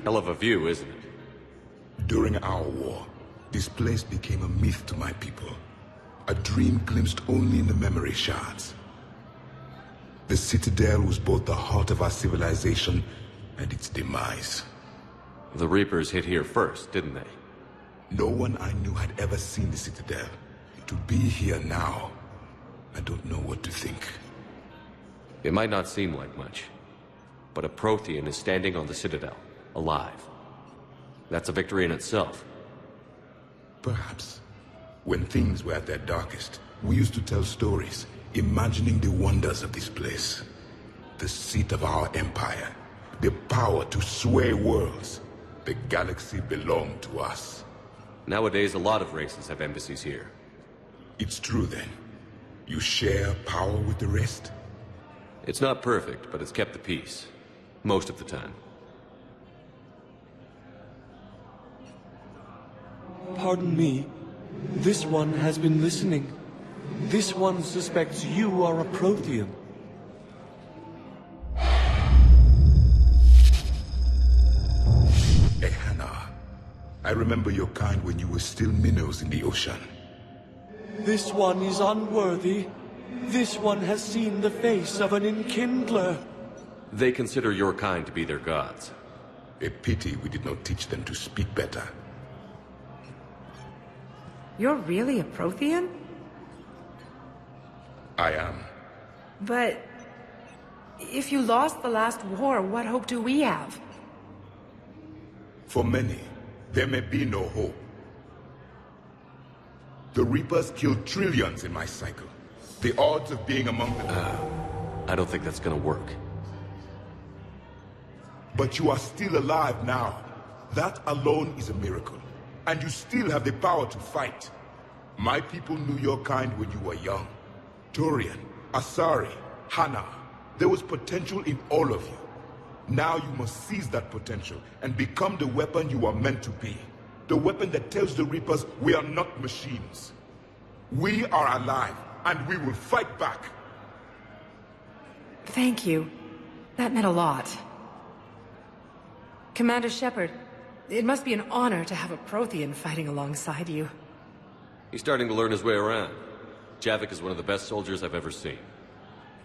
Hell of a view, isn't it? During our war, this place became a myth to my people. A dream glimpsed only in the memory shards. The Citadel was both the heart of our civilization and its demise. The Reapers hit here first, didn't they? No one I knew had ever seen the Citadel. To be here now, I don't know what to think. It might not seem like much, but a Prothean is standing on the Citadel, alive. That's a victory in itself. Perhaps. When things were at their darkest, we used to tell stories, imagining the wonders of this place. The seat of our empire, the power to sway worlds. The galaxy belonged to us. Nowadays, a lot of races have embassies here. It's true then. You share power with the rest? It's not perfect, but it's kept the peace. Most of the time. Pardon me. This one has been listening. This one suspects you are a Prothean. Ehana. I remember your kind when you were still minnows in the ocean. This one is unworthy. This one has seen the face of an enkindler. They consider your kind to be their gods. A pity we did not teach them to speak better. You're really a Prothean? I am. But if you lost the last war, what hope do we have? For many, there may be no hope. The Reapers killed trillions in my cycle. The odds of being among them... I don't think that's gonna work. But you are still alive now. That alone is a miracle. And you still have the power to fight. My people knew your kind when you were young. Turian, Asari, Hana. There was potential in all of you. Now you must seize that potential and become the weapon you are meant to be. The weapon that tells the Reapers we are not machines. We are alive, and we will fight back. Thank you. That meant a lot. Commander Shepard, it must be an honor to have a Prothean fighting alongside you. He's starting to learn his way around. Javik is one of the best soldiers I've ever seen.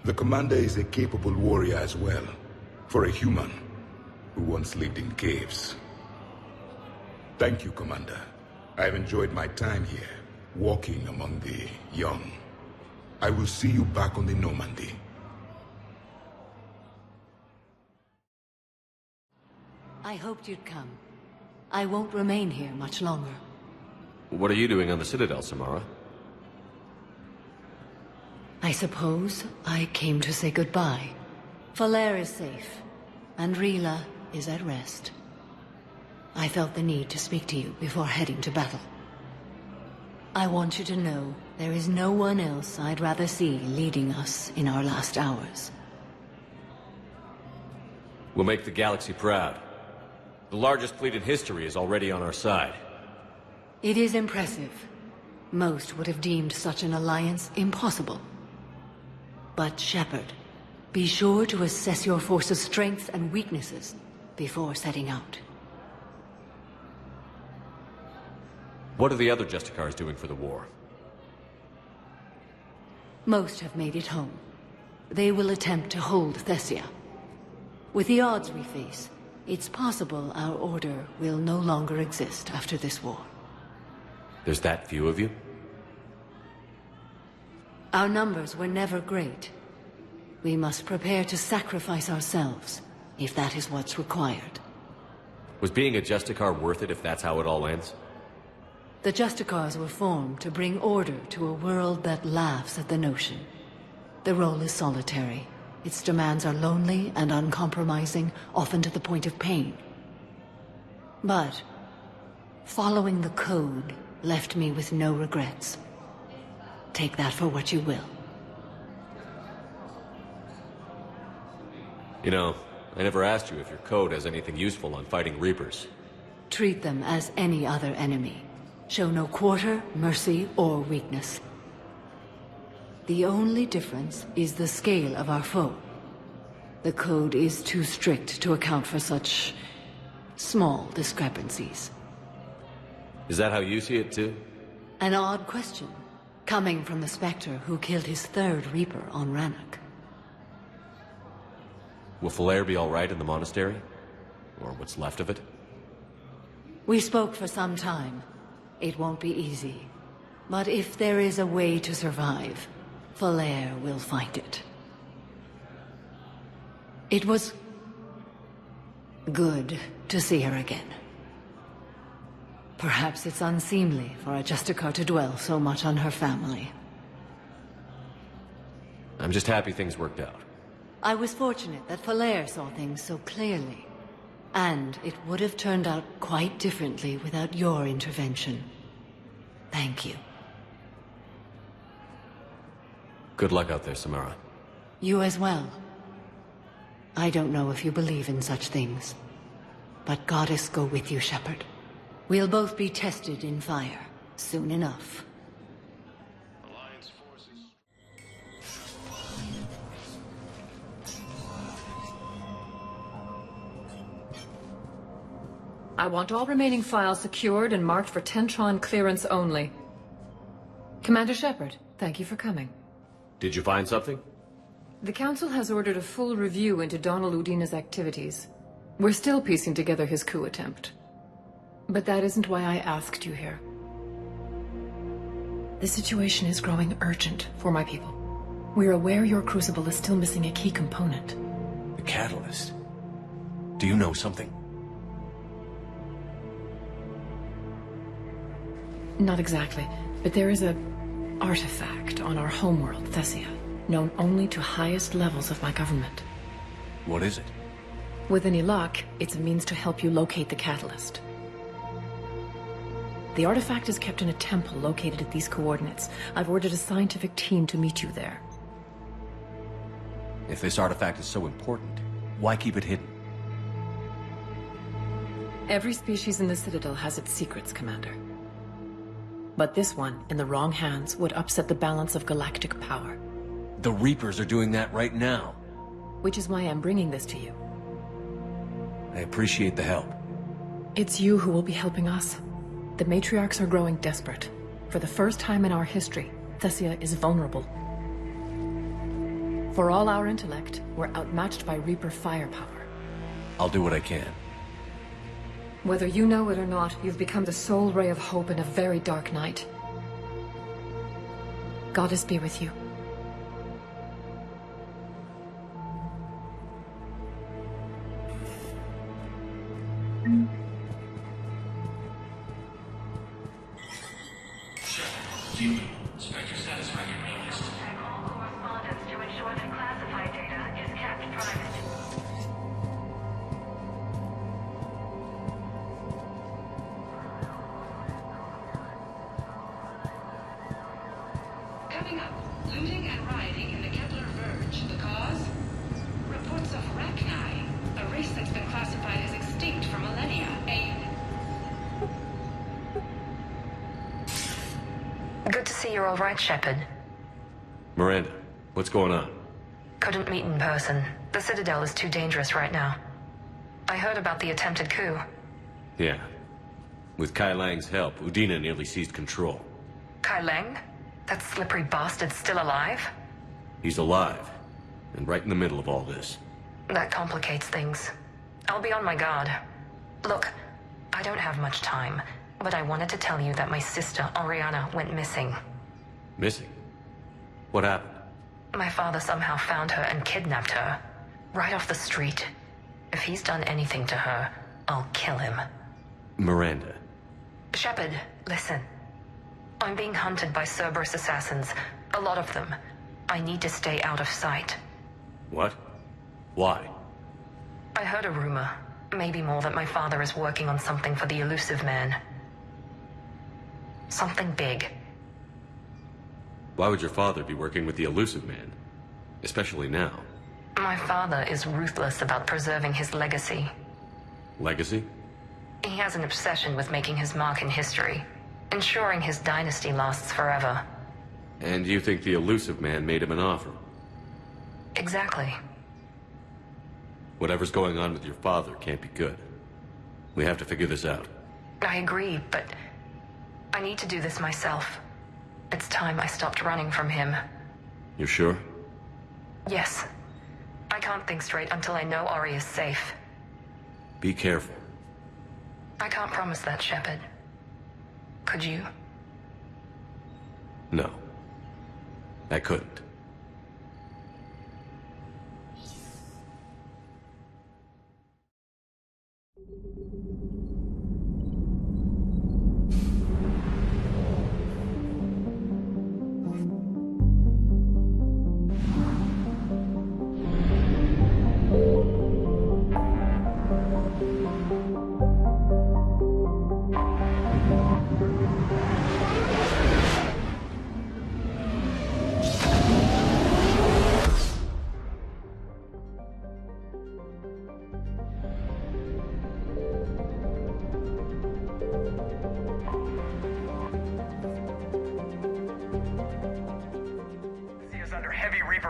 The commander is a capable warrior as well. For a human who once lived in caves. Thank you, Commander. I've enjoyed my time here, walking among the young. I will see you back on the Normandy. I hoped you'd come. I won't remain here much longer. What are you doing on the Citadel, Samara? I suppose I came to say goodbye. Falere is safe, and Rila is at rest. I felt the need to speak to you before heading to battle. I want you to know there is no one else I'd rather see leading us in our last hours. We'll make the galaxy proud. The largest fleet in history is already on our side. It is impressive. Most would have deemed such an alliance impossible. But Shepard, be sure to assess your force's strengths and weaknesses before setting out. What are the other Justicars doing for the war? Most have made it home. They will attempt to hold Thessia. With the odds we face, it's possible our order will no longer exist after this war. There's that few of you? Our numbers were never great. We must prepare to sacrifice ourselves, if that is what's required. Was being a Justicar worth it if that's how it all ends? The Justicars were formed to bring order to a world that laughs at the notion. The role is solitary. Its demands are lonely and uncompromising, often to the point of pain. But following the code left me with no regrets. Take that for what you will. You know, I never asked you if your code has anything useful on fighting Reapers. Treat them as any other enemy. Show no quarter, mercy, or weakness. The only difference is the scale of our foe. The code is too strict to account for such Small discrepancies. Is that how you see it, too? An odd question, coming from the Spectre who killed his third Reaper on Rannoch. Will Falair be all right in the monastery? Or what's left of it? We spoke for some time. It won't be easy. But if there is a way to survive, Falair will find it. It was good to see her again. Perhaps it's unseemly for a Justicar to dwell so much on her family. I'm just happy things worked out. I was fortunate that Falair saw things so clearly. And it would have turned out quite differently without your intervention. Thank you. Good luck out there, Samara. You as well. I don't know if you believe in such things, but Goddess go with you, Shepard. We'll both be tested in fire, soon enough. Alliance forces. I want all remaining files secured and marked for Tentron clearance only. Commander Shepard, thank you for coming. Did you find something? The Council has ordered a full review into Donald Udina's activities. We're still piecing together his coup attempt. But that isn't why I asked you here. The situation is growing urgent for my people. We're aware your crucible is still missing a key component. The catalyst. Do you know something? Not exactly, but there is a artifact on our homeworld, Thessia, known only to highest levels of my government. What is it? With any luck, it's a means to help you locate the catalyst. The artifact is kept in a temple located at these coordinates. I've ordered a scientific team to meet you there. If this artifact is so important, why keep it hidden? Every species in the Citadel has its secrets, Commander. But this one, in the wrong hands, would upset the balance of galactic power. The Reapers are doing that right now. Which is why I'm bringing this to you. I appreciate the help. It's you who will be helping us. The matriarchs are growing desperate. For the first time in our history, Thessia is vulnerable. For all our intellect, we're outmatched by Reaper firepower. I'll do what I can. Whether you know it or not, you've become the sole ray of hope in a very dark night. Goddess be with you. Spectre status recognized. Correspondence to ensure that classified data is kept private. Coming up, looting and rioting in the Kepler Verge. The cause? Reports of Rachni, a race that's been classified as extinct for millennia. Good to see you're all right, Shepard. Miranda, what's going on? Couldn't meet in person. The Citadel is too dangerous right now. I heard about the attempted coup. Yeah. With Kai Lang's help, Udina nearly seized control. Kai Lang? That slippery bastard's still alive? He's alive, and right in the middle of all this. That complicates things. I'll be on my guard. Look, I don't have much time, but I wanted to tell you that my sister, Oriana, went missing. Missing? What happened? My father somehow found her and kidnapped her. Right off the street. If he's done anything to her, I'll kill him. Miranda. Shepard, listen. I'm being hunted by Cerberus assassins. A lot of them. I need to stay out of sight. What? Why? I heard a rumor. Maybe more, that my father is working on something for the Elusive Man. Something big. Why would your father be working with the Elusive Man? Especially now. My father is ruthless about preserving his legacy. Legacy? He has an obsession with making his mark in history, ensuring his dynasty lasts forever. And you think the Elusive Man made him an offer? Exactly. Whatever's going on with your father can't be good. We have to figure this out. I agree, but I need to do this myself. It's time I stopped running from him. You're sure? Yes. I can't think straight until I know Ori is safe. Be careful. I can't promise that, Shepard. Could you? No. I couldn't.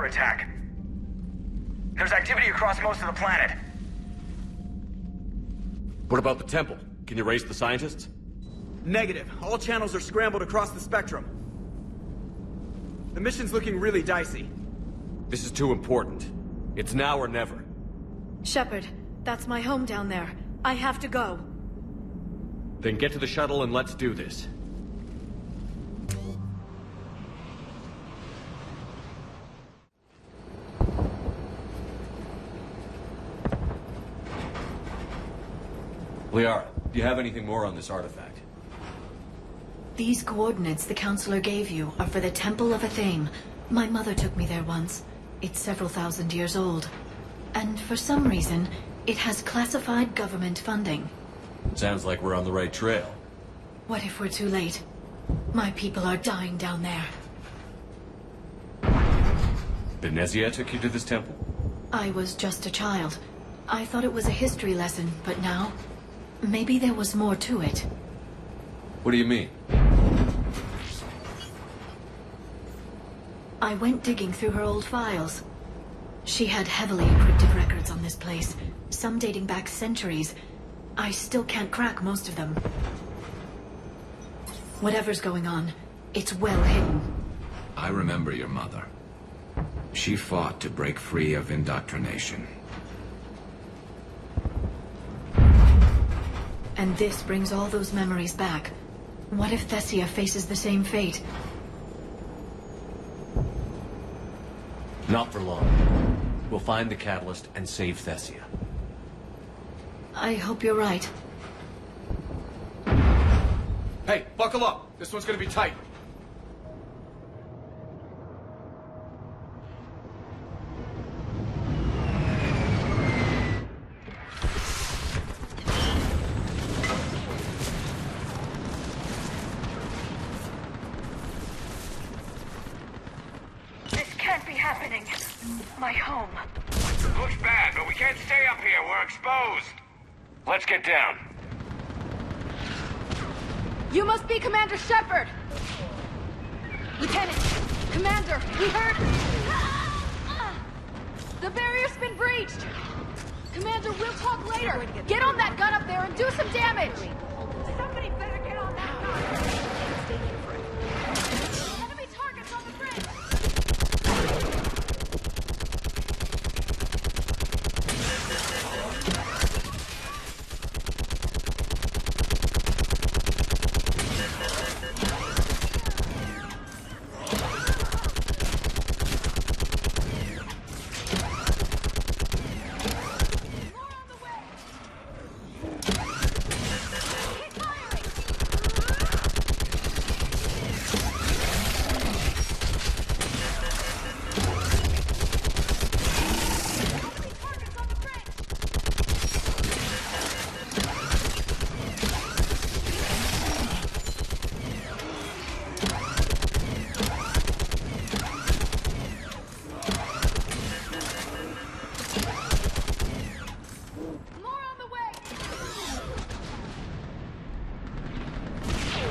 Attack. There's activity across most of the planet. What about the temple? Can you raise the scientists? Negative. All channels are scrambled across the spectrum. The mission's looking really dicey. This is too important. It's now or never. Shepard, that's my home down there. I have to go. Then get to the shuttle and let's do this. Liara, do you have anything more on this artifact? These coordinates the Counselor gave you are for the Temple of Athame. My mother took me there once. It's several thousand years old. And for some reason, it has classified government funding. Sounds like we're on the right trail. What if we're too late? My people are dying down there. Benezia took you to this temple? I was just a child. I thought it was a history lesson, but now... maybe there was more to it. What do you mean? I went digging through her old files. She had heavily encrypted records on this place, some dating back centuries. I still can't crack most of them. Whatever's going on, it's well hidden. I remember your mother. She fought to break free of indoctrination. And this brings all those memories back. What if Thessia faces the same fate? Not for long. We'll find the catalyst and save Thessia. I hope you're right. Hey, buckle up! This one's gonna be tight. My home. Looks bad, but we can't stay up here. We're exposed. Let's get down. You must be Commander Shepard! Lieutenant! Commander! We heard... The barrier's been breached! Commander, we'll talk later! Get on that gun up there and do some damage! Somebody better get on that gun! Enemy targets on the bridge!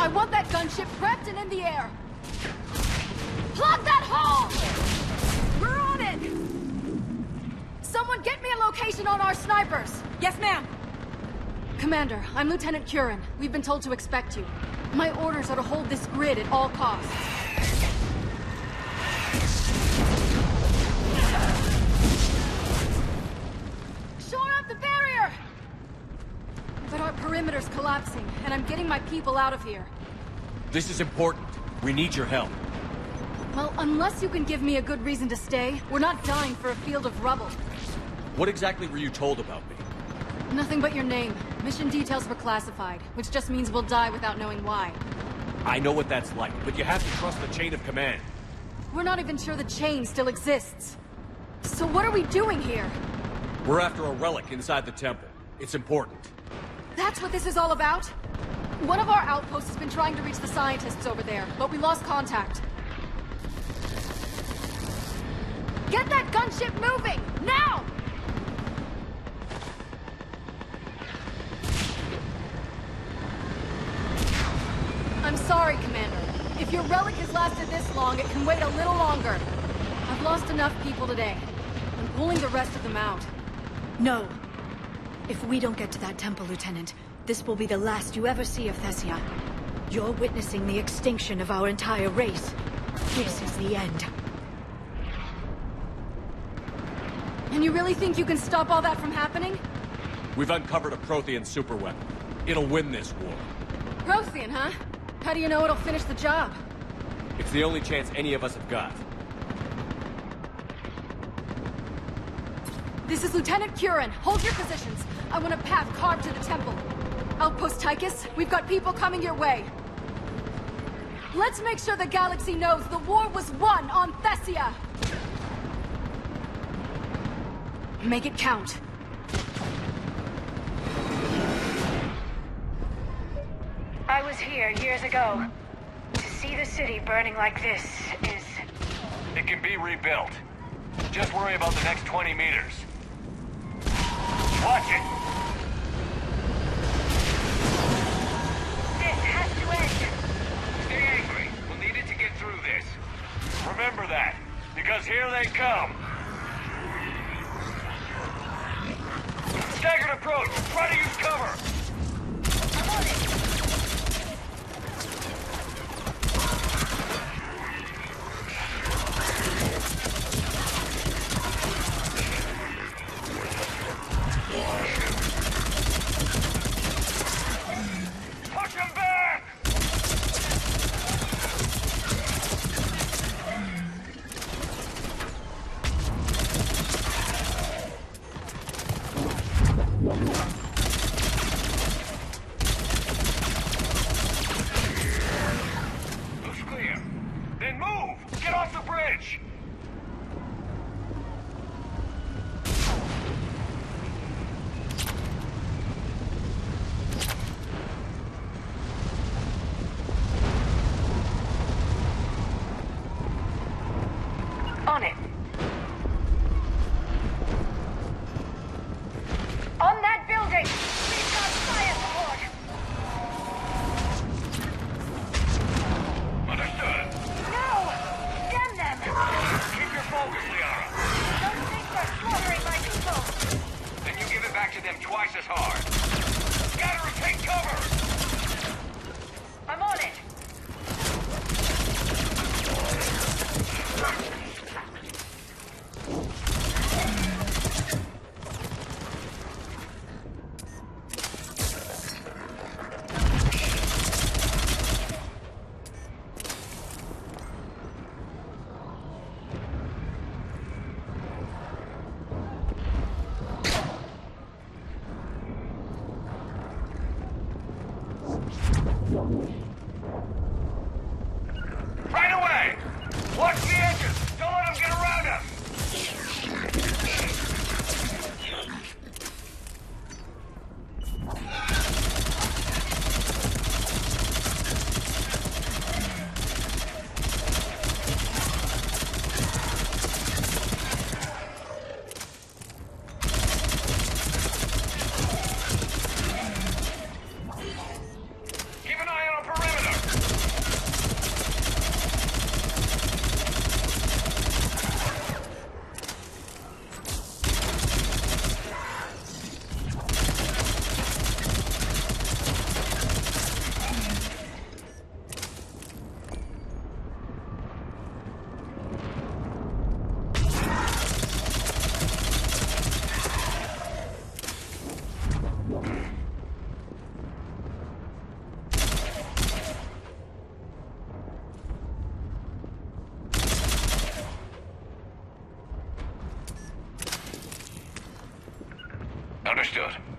I want that gunship prepped and in the air! Plug that hole! We're on it! Someone get me a location on our snipers! Yes, ma'am! Commander, I'm Lieutenant Curran. We've been told to expect you. My orders are to hold this grid at all costs. Shore up the barrier! But our perimeter's collapsing, and I'm getting my people out of here. This is important. We need your help. Well, unless you can give me a good reason to stay, we're not dying for a field of rubble. What exactly were you told about me? Nothing but your name. Mission details were classified, which just means we'll die without knowing why. I know what that's like, but you have to trust the chain of command. We're not even sure the chain still exists. So what are we doing here? We're after a relic inside the temple. It's important. That's what this is all about? One of our outposts has been trying to reach the scientists over there, but we lost contact. Get that gunship moving! Now! I'm sorry, Commander. If your relic has lasted this long, it can wait a little longer. I've lost enough people today. I'm pulling the rest of them out. No. If we don't get to that temple, Lieutenant, this will be the last you ever see of Thessia. You're witnessing the extinction of our entire race. This is the end. And you really think you can stop all that from happening? We've uncovered a Prothean superweapon. It'll win this war. Prothean, huh? How do you know it'll finish the job? It's the only chance any of us have got. This is Lieutenant Curran. Hold your positions. I want a path carved to the temple. Outpost Tychus, we've got people coming your way. Let's make sure the galaxy knows the war was won on Thessia! Make it count. I was here years ago. To see the city burning like this is... It can be rebuilt. Just worry about the next 20 meters. Watch it! This has to end. Stay angry. We'll need it to get through this. Remember that, because here they come. Staggered approach. Try to use cover. I'm on it. Push him back! Looks clear. Then move! Get off the bridge! On it. On that building! We've got fire support! Understood. No! Damn them! Keep your focus, Liara. Those things are slaughtering my people! Then you give it back to them twice as hard. Scatter and take cover! I'm on it! Understood.